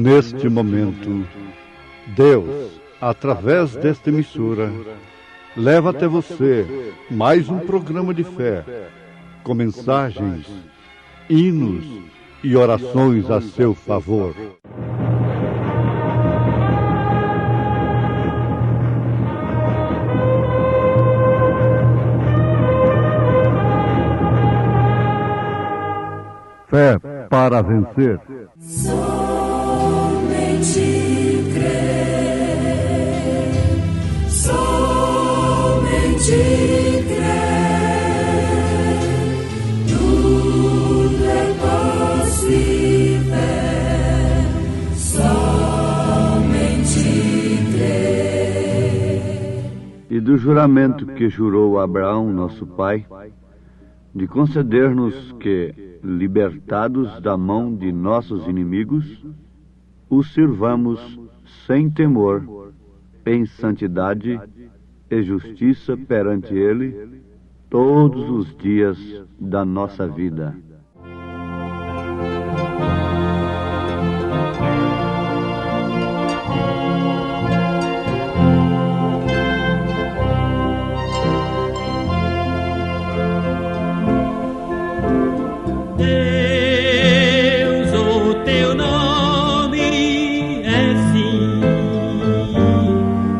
Neste momento, Deus, através desta emissora, leva até você mais um programa de fé, com mensagens, hinos e orações a seu favor. Fé para vencer. Somente crer, somente crer, tudo é possível, somente crer. E do juramento que jurou Abraão, nosso pai, de conceder-nos que, libertados da mão de nossos inimigos, os sirvamos sem temor, em santidade e justiça perante Ele, todos os dias da nossa vida.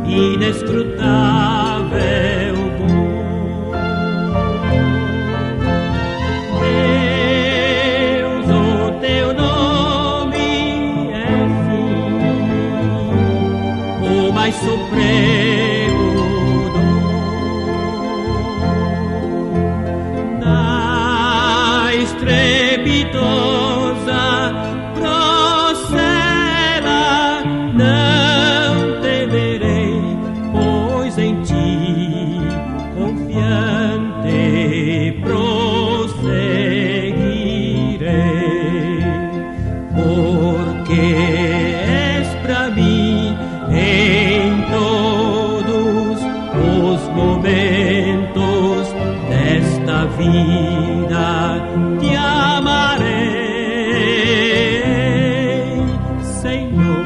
Inescrutável bom, Deus, o teu nome é sim o mais supremo dom, na estrepitosa procela não temerei, pois em ti confiante prosseguirei, porque és para mim em todos os momentos desta vida, te amarei, Senhor.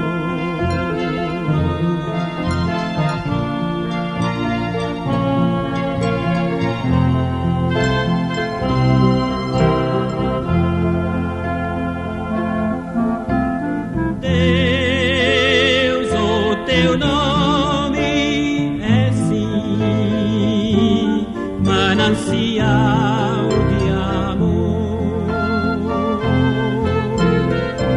Deus, o teu nome é sim manancial de amor.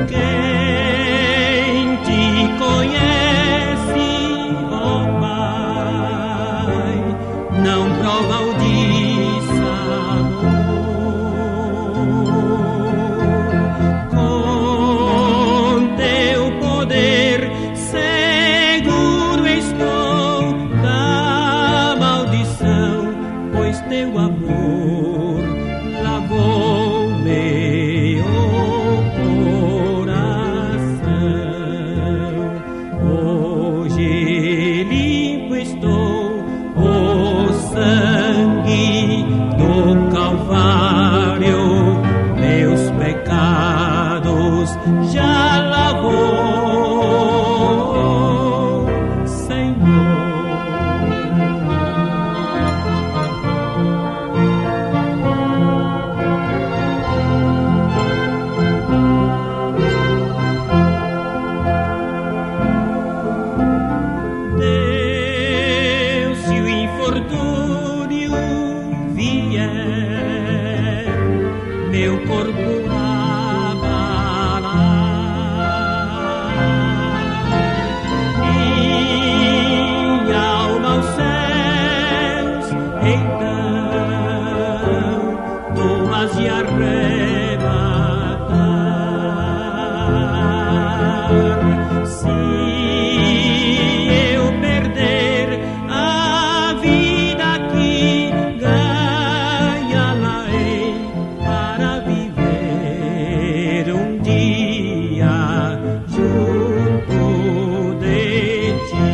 Quem te conhece, ó Pai, não prova o dissabor. Com teu poder seguro estou da maldição, pois teu amor lavou meu coração. Hoje limpo estou, o sangue do Calvário meus pecados já lavou, Senhor. Deus, se o infortúnio vier, meu corpo abalar, minha alma aos céus, então tu has de arrebatar. Se eu perder a vida aqui, ganhá-la-ei para viver um dia junto de ti,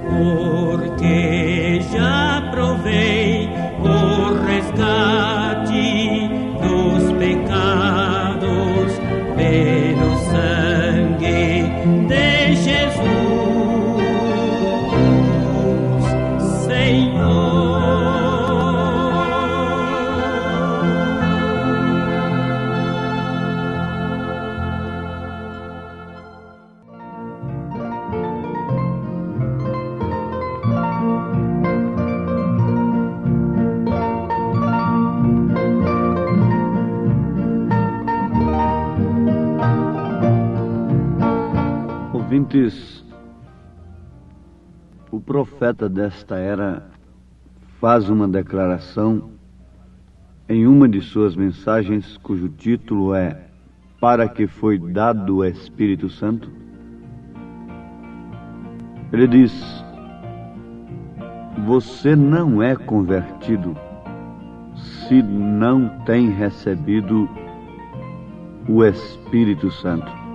porque já provei o resgate dos pecados pelo sangue ouvintes, o profeta desta era faz uma declaração em uma de suas mensagens, cujo título é Para que foi dado o Espírito Santo. Ele diz: você não é convertido se não tem recebido o Espírito Santo.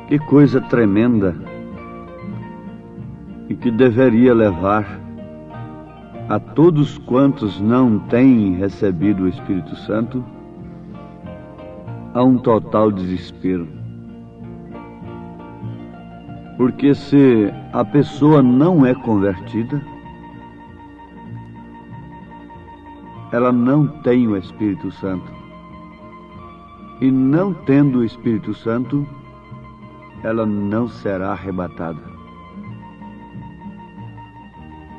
Que coisa tremenda, e que deveria levar a todos quantos não têm recebido o Espírito Santo a um total desespero. Porque se a pessoa não é convertida, ela não tem o Espírito Santo. E não tendo o Espírito Santo, ela não será arrebatada.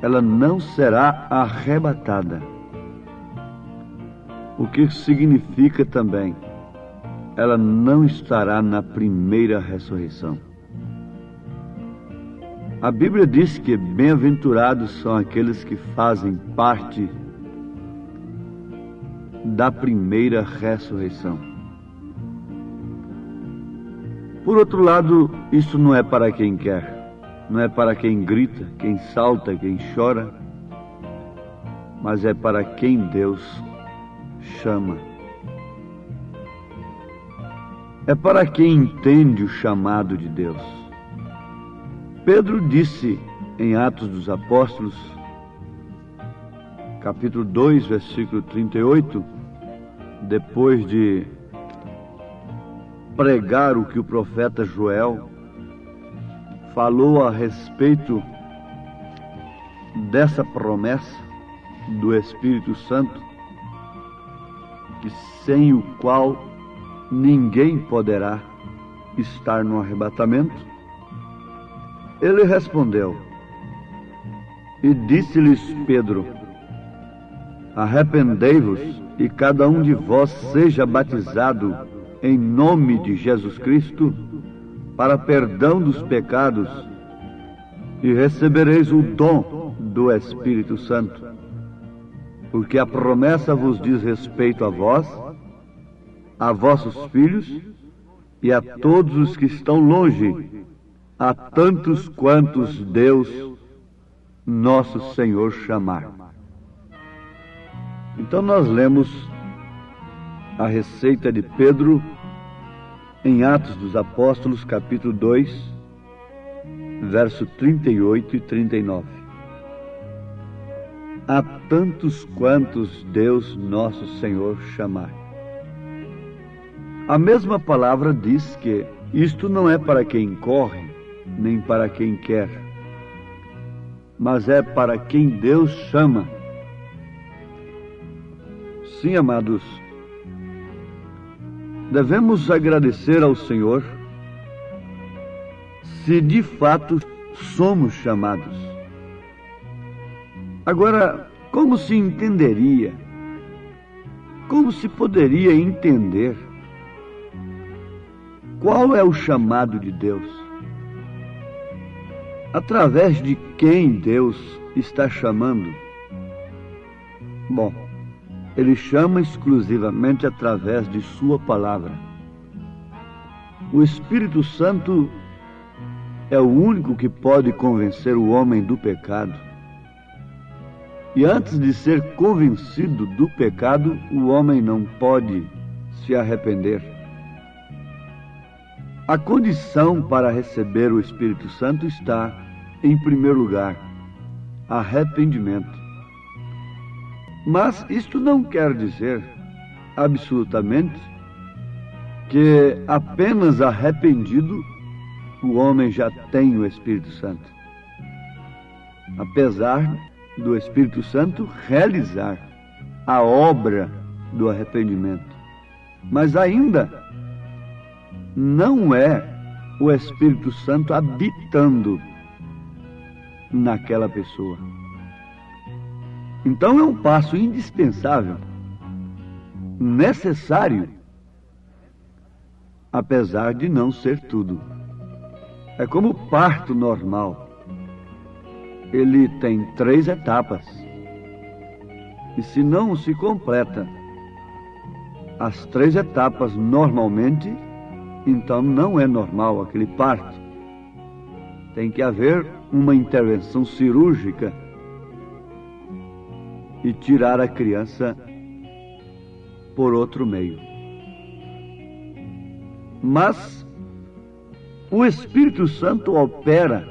Ela não será arrebatada. O que significa também, ela não estará na primeira ressurreição. A Bíblia diz que bem-aventurados são aqueles que fazem parte da primeira ressurreição. Por outro lado, isso não é para quem quer, não é para quem grita, quem salta, quem chora, mas é para quem Deus chama. É para quem entende o chamado de Deus. Pedro disse em Atos dos Apóstolos, capítulo 2, versículo 38, depois de pregar o que o profeta Joel falou a respeito dessa promessa do Espírito Santo, que sem o qual ninguém poderá estar no arrebatamento. Ele respondeu e disse-lhes Pedro: arrependei-vos e cada um de vós seja batizado em nome de Jesus Cristo para perdão dos pecados, e recebereis o dom do Espírito Santo, porque a promessa vos diz respeito a vós, a vossos filhos e a todos os que estão longe, a tantos quantos Deus, nosso Senhor, chamar. Então nós lemos a receita de Pedro em Atos dos Apóstolos, capítulo 2, verso 38 e 39. A tantos quantos Deus, nosso Senhor, chamar. A mesma palavra diz que isto não é para quem corre, nem para quem quer, mas é para quem Deus chama. Sim, amados, devemos agradecer ao Senhor se de fato somos chamados. Agora, como se entenderia, como se poderia entender qual é o chamado de Deus? Através de quem Deus está chamando? Bom, Ele chama exclusivamente através de sua palavra. O Espírito Santo é o único que pode convencer o homem do pecado. E antes de ser convencido do pecado, o homem não pode se arrepender. A condição para receber o Espírito Santo está, em primeiro lugar, arrependimento. Mas isto não quer dizer, absolutamente, que apenas arrependido o homem já tem o Espírito Santo. Apesar do Espírito Santo realizar a obra do arrependimento, mas ainda não é o Espírito Santo habitando naquela pessoa. Então é um passo indispensável, necessário, apesar de não ser tudo. É como o parto normal. Ele tem 3 etapas. E se não se completa as 3 etapas normalmente, então não é normal aquele parto. Tem que haver uma intervenção cirúrgica e tirar a criança por outro meio. Mas o Espírito Santo opera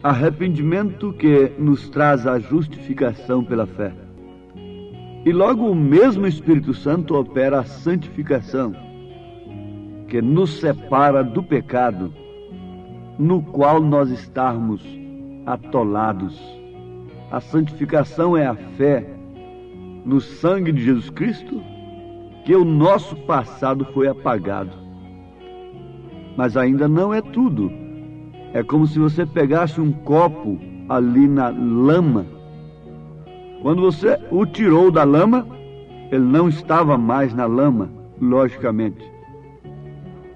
arrependimento que nos traz a justificação pela fé. E logo o mesmo Espírito Santo opera a santificação, que nos separa do pecado no qual nós estamos atolados. A santificação é a fé no sangue de Jesus Cristo, que o nosso passado foi apagado. Mas ainda não é tudo. É como se você pegasse um copo ali na lama. Quando você o tirou da lama, ele não estava mais na lama, logicamente.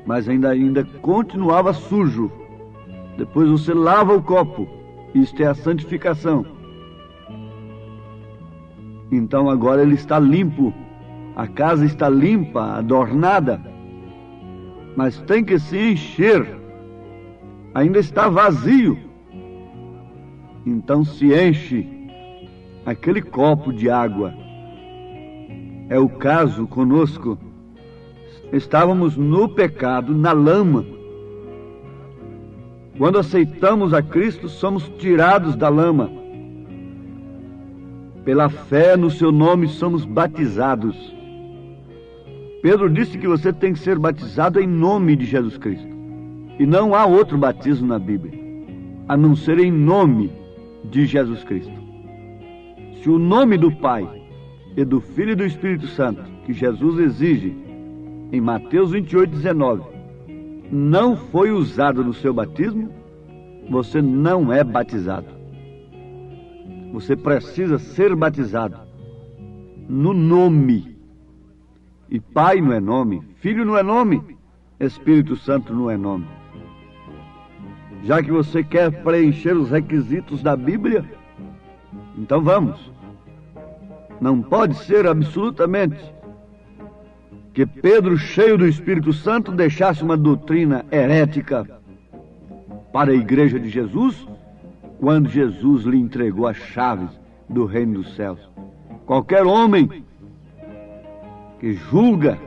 Mas ainda continuava sujo. Depois você lava o copo. Isto é a santificação. Então agora ele está limpo. A casa está limpa, adornada. Mas tem que se encher. Ainda está vazio. Então se enche aquele copo de água. É o caso conosco. Estávamos no pecado, na lama. Quando aceitamos a Cristo, somos tirados da lama. Pela fé no seu nome somos batizados. Pedro disse que você tem que ser batizado em nome de Jesus Cristo. E não há outro batismo na Bíblia, a não ser em nome de Jesus Cristo. Se o nome do Pai e do Filho e do Espírito Santo, que Jesus exige em Mateus 28:19, não foi usado no seu batismo, você não é batizado. Você precisa ser batizado no nome. E Pai não é nome, Filho não é nome, Espírito Santo não é nome. Já que você quer preencher os requisitos da Bíblia, então vamos. Não pode ser absolutamente que Pedro, cheio do Espírito Santo, deixasse uma doutrina herética para a igreja de Jesus, quando Jesus lhe entregou as chaves do reino dos céus. Qualquer homem que julga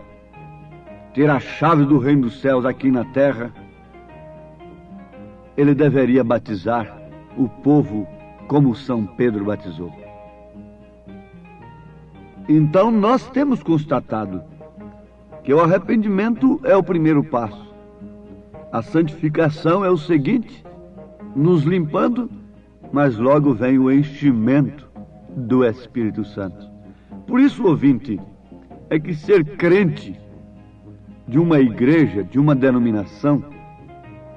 ter a chave do reino dos céus aqui na terra, ele deveria batizar o povo como São Pedro batizou. Então nós temos constatado que o arrependimento é o primeiro passo. A santificação é o seguinte, nos limpando, mas logo vem o enchimento do Espírito Santo. Por isso, ouvinte, é que ser crente de uma igreja, de uma denominação,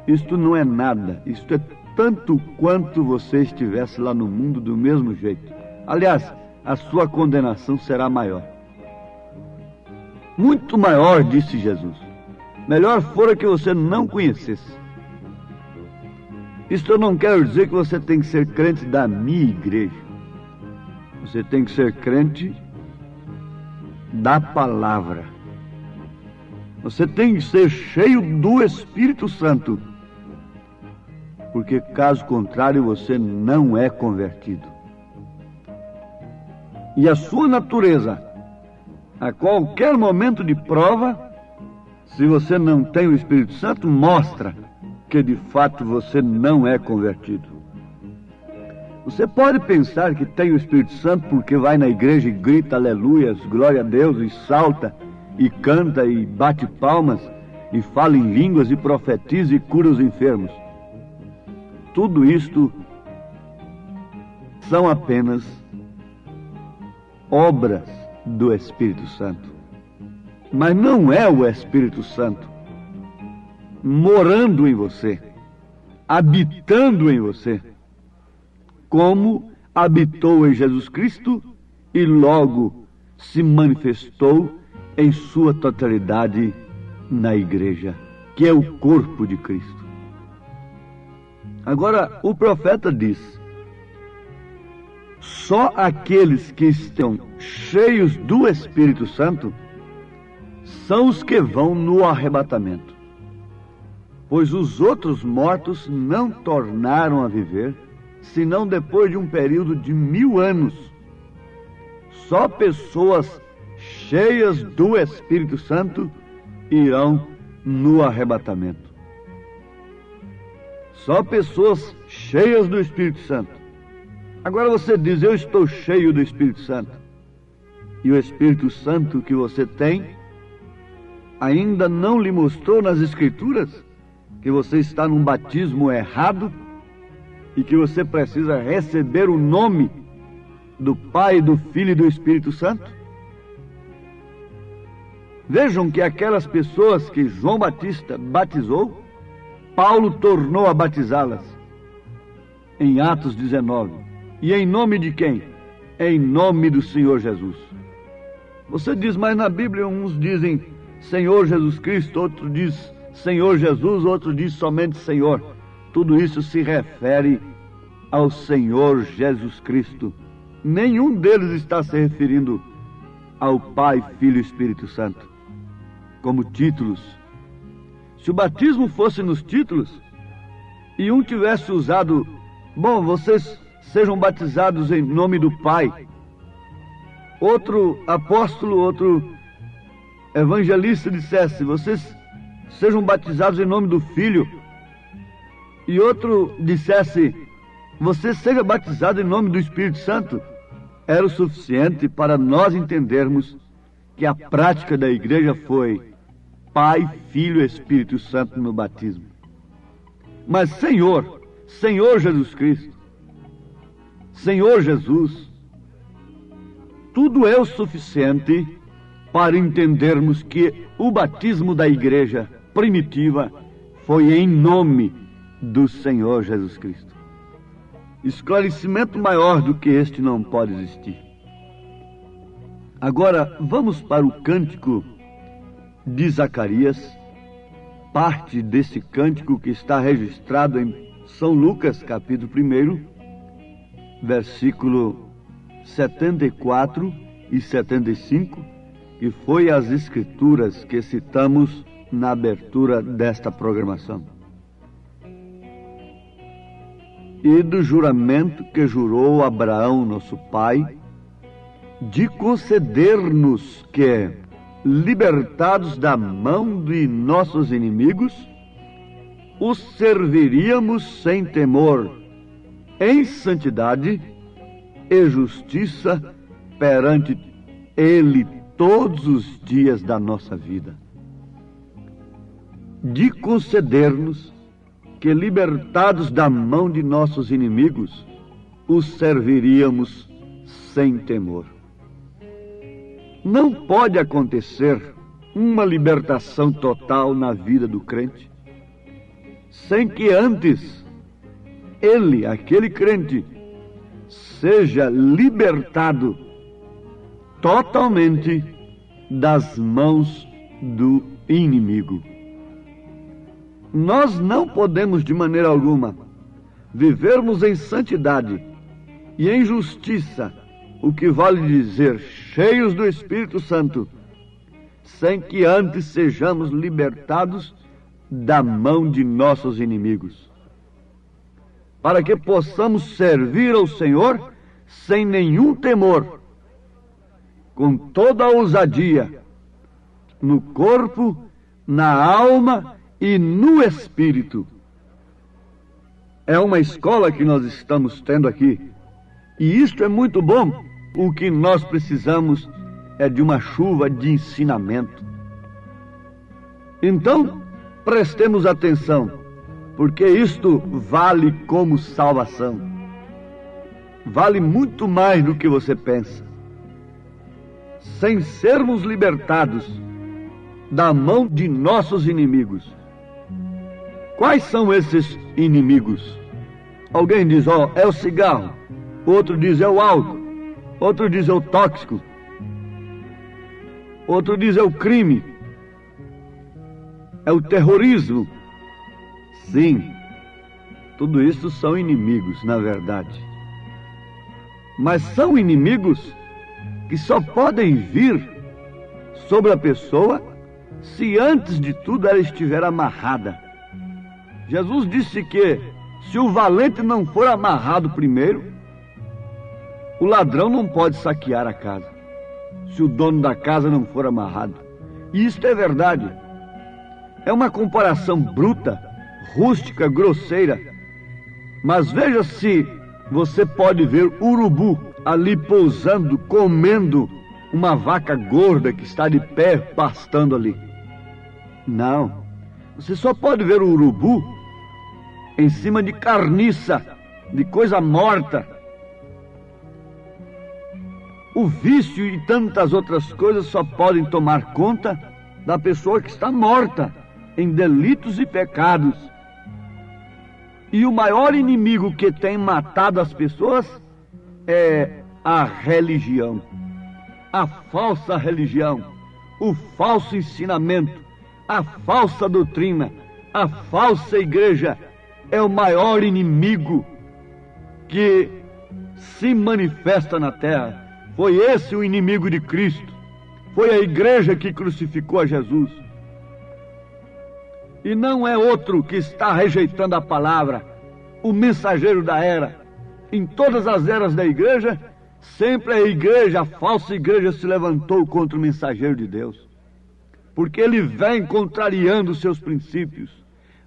isto não é nada, isto é tanto quanto você estivesse lá no mundo do mesmo jeito. Aliás, a sua condenação será maior. Muito maior, disse Jesus. Melhor fora que você não conhecesse. Isto eu não quero dizer que você tem que ser crente da minha igreja. Você tem que ser crente da palavra. Você tem que ser cheio do Espírito Santo. Porque caso contrário você não é convertido. E a sua natureza, a qualquer momento de prova, se você não tem o Espírito Santo, mostra que de fato você não é convertido. Você pode pensar que tem o Espírito Santo porque vai na igreja e grita aleluias, glória a Deus, e salta, e canta, e bate palmas, e fala em línguas, e profetiza, e cura os enfermos. Tudo isto são apenas obras do Espírito Santo. Mas não é o Espírito Santo morando em você, habitando em você, como habitou em Jesus Cristo e logo se manifestou em sua totalidade na igreja, que é o corpo de Cristo. Agora, o profeta diz: só aqueles que estão cheios do Espírito Santo são os que vão no arrebatamento, pois os outros mortos não tornaram a viver, senão depois de um período de 1000 anos. Só pessoas cheias do Espírito Santo irão no arrebatamento. Só pessoas cheias do Espírito Santo. Agora você diz: eu estou cheio do Espírito Santo. E o Espírito Santo que você tem ainda não lhe mostrou nas Escrituras que você está num batismo errado e que você precisa receber o nome do Pai, do Filho e do Espírito Santo? Vejam que aquelas pessoas que João Batista batizou, Paulo tornou a batizá-las em Atos 19. E em nome de quem? Em nome do Senhor Jesus. Você diz: mas na Bíblia uns dizem Senhor Jesus Cristo, outro diz Senhor Jesus, outro diz somente Senhor. Tudo isso se refere ao Senhor Jesus Cristo. Nenhum deles está se referindo ao Pai, Filho e Espírito Santo como títulos. Se o batismo fosse nos títulos e um tivesse usado: bom, vocês sejam batizados em nome do Pai, outro apóstolo, outro evangelista dissesse: vocês sejam batizados em nome do Filho, e outro dissesse: você seja batizado em nome do Espírito Santo, era o suficiente para nós entendermos que a prática da igreja foi Pai, Filho e Espírito Santo no batismo. Mas Senhor Jesus Cristo, Senhor Jesus, tudo é o suficiente para entendermos que o batismo da igreja primitiva foi em nome do Senhor Jesus Cristo. Esclarecimento maior do que este não pode existir. Agora, vamos para o cântico de Zacarias, parte desse cântico que está registrado em São Lucas, capítulo 1, versículo 74 e 75, que foi as escrituras que citamos na abertura desta programação. E do juramento que jurou Abraão, nosso pai, de conceder-nos que, libertados da mão de nossos inimigos, os serviríamos sem temor, em santidade e justiça perante Ele todos os dias da nossa vida. De conceder-nos que, libertados da mão de nossos inimigos, os serviríamos sem temor. Não pode acontecer uma libertação total na vida do crente sem que antes ele, aquele crente, seja libertado totalmente das mãos do inimigo. Nós não podemos de maneira alguma vivermos em santidade e em justiça, o que vale dizer cheios do Espírito Santo, sem que antes sejamos libertados da mão de nossos inimigos, para que possamos servir ao Senhor sem nenhum temor, com toda a ousadia, no corpo, na alma e no espírito. É uma escola que nós estamos tendo aqui, e isto é muito bom. O que nós precisamos é de uma chuva de ensinamento. Então, prestemos atenção, porque isto vale como salvação. Vale muito mais do que você pensa. Sem sermos libertados da mão de nossos inimigos. Quais são esses inimigos? Alguém diz: é o cigarro. Outro diz: é o álcool. Outro diz: é o tóxico. Outro diz: é o crime. é o terrorismo. Sim, tudo isso são inimigos, na verdade. Mas são inimigos que só podem vir sobre a pessoa se antes de tudo ela estiver amarrada. Jesus disse que se o valente não for amarrado primeiro, o ladrão não pode saquear a casa, se o dono da casa não for amarrado. E isto é verdade. É uma comparação bruta, rústica, grosseira. Mas veja se você pode ver urubu ali pousando, comendo uma vaca gorda que está de pé pastando ali. Não, você só pode ver o urubu em cima de carniça, de coisa morta. O vício e tantas outras coisas só podem tomar conta da pessoa que está morta em delitos e pecados. E o maior inimigo que tem matado as pessoas é a religião, a falsa religião, o falso ensinamento, a falsa doutrina, a falsa igreja é o maior inimigo que se manifesta na terra. Foi esse o inimigo de Cristo. Foi a igreja que crucificou a Jesus. E não é outro que está rejeitando a palavra, o mensageiro da era. Em todas as eras da igreja, sempre a igreja, a falsa igreja, se levantou contra o mensageiro de Deus. Porque ele vem contrariando os seus princípios,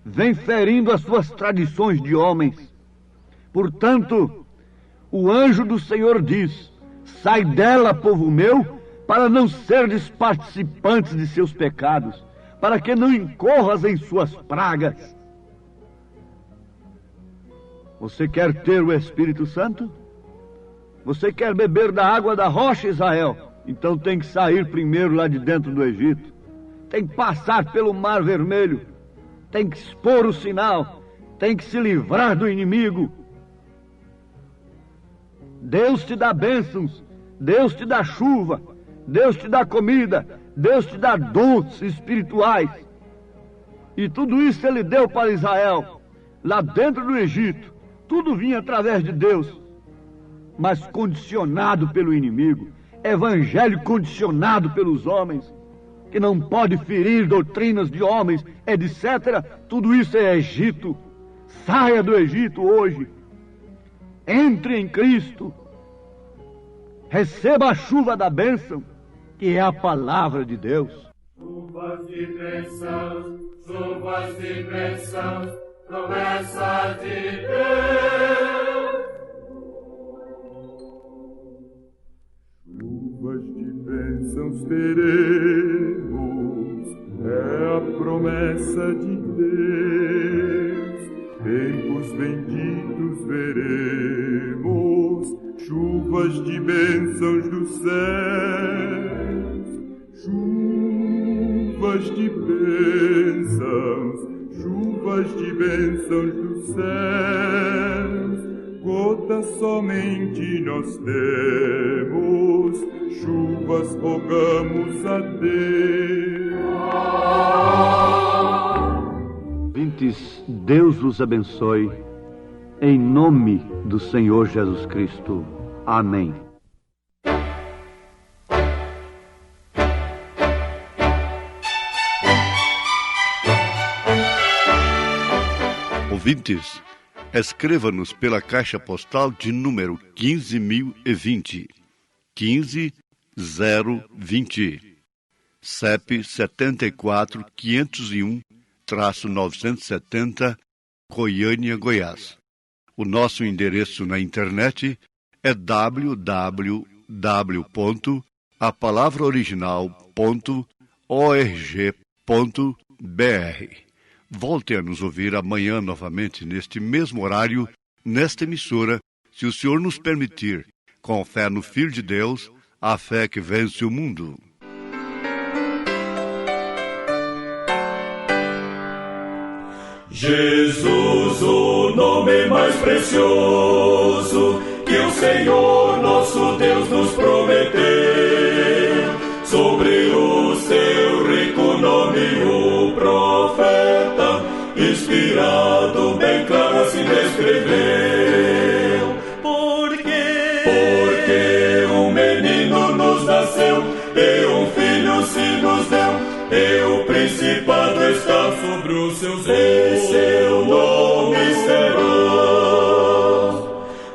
vem ferindo as suas tradições de homens. Portanto, o anjo do Senhor diz: sai dela, povo meu, para não seres participantes de seus pecados, para que não incorras em suas pragas. Você quer ter o Espírito Santo? Você quer beber da água da rocha, Israel? Então tem que sair primeiro lá de dentro do Egito. Tem que passar pelo Mar Vermelho. Tem que expor o sinal. Tem que se livrar do inimigo. Deus te dá bênçãos. Deus te dá chuva. Deus te dá comida. Deus te dá dons espirituais. E tudo isso Ele deu para Israel, lá dentro do Egito. Tudo vinha através de Deus, mas condicionado pelo inimigo. Evangelho condicionado pelos homens, que não pode ferir doutrinas de homens, etc. Tudo isso é Egito. Saia do Egito hoje. Entre em Cristo. Receba a chuva da bênção, que é a palavra de Deus. Chuvas de bênçãos, promessas de Deus. Chuvas de bênçãos teremos, é a promessa de Deus. Tempos benditos veremos, chuvas de bênçãos dos céus. Chuvas de bênçãos dos céus, gotas somente nós temos, chuvas rogamos a Deus. Ouvintes, Deus vos abençoe, em nome do Senhor Jesus Cristo. Amém. Ouvintes, escreva-nos pela caixa postal de número 15.020, 15020, CEP 74.501-970, Goiânia, Goiás. O nosso endereço na internet é www.apalavraoriginal.org.br. Volte a nos ouvir amanhã novamente, neste mesmo horário, nesta emissora, se o Senhor nos permitir, com fé no Filho de Deus, a fé que vence o mundo. Jesus, o nome mais precioso que o Senhor nosso Deus nos prometeu, sobre o seu rico nome o profeta sagrado, bem claro assim descreveu. Porque um menino nos nasceu, e um filho se nos deu, e o principado está sobre os seus ombros, e seu nome será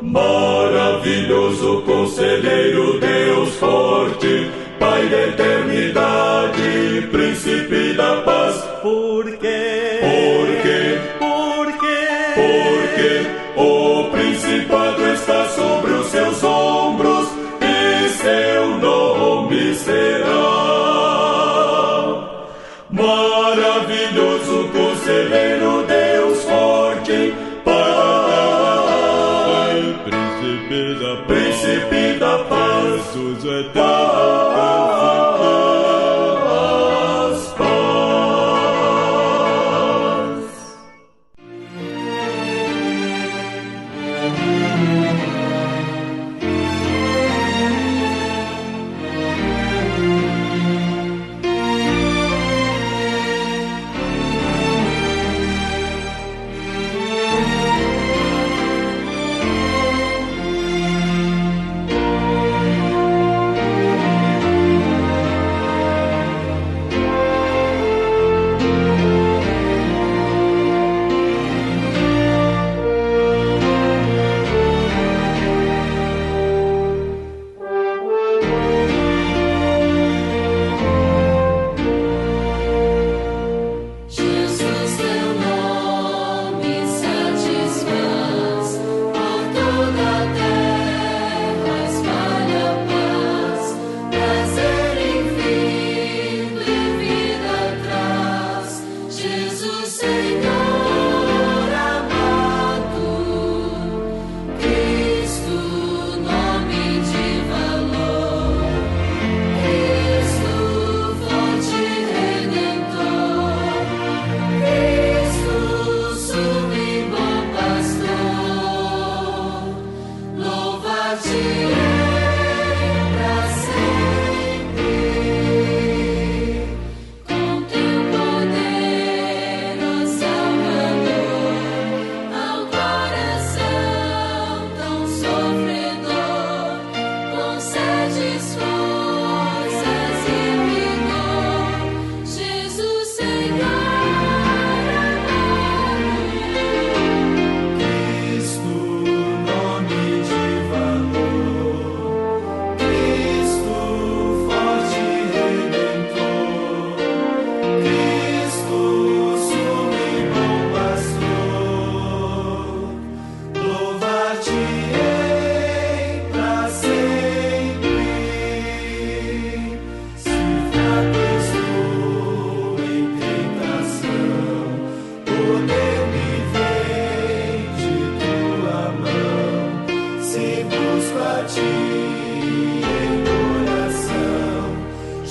maravilhoso, conselheiro, Deus forte, Pai da eternidade, príncipe da paz. Porque o principado está sobre os seus ombros, e seu nome será maravilhoso, conselheiro, Deus forte, Pai, príncipe da paz, Jesus eterno.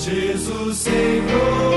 Jesus Senhor.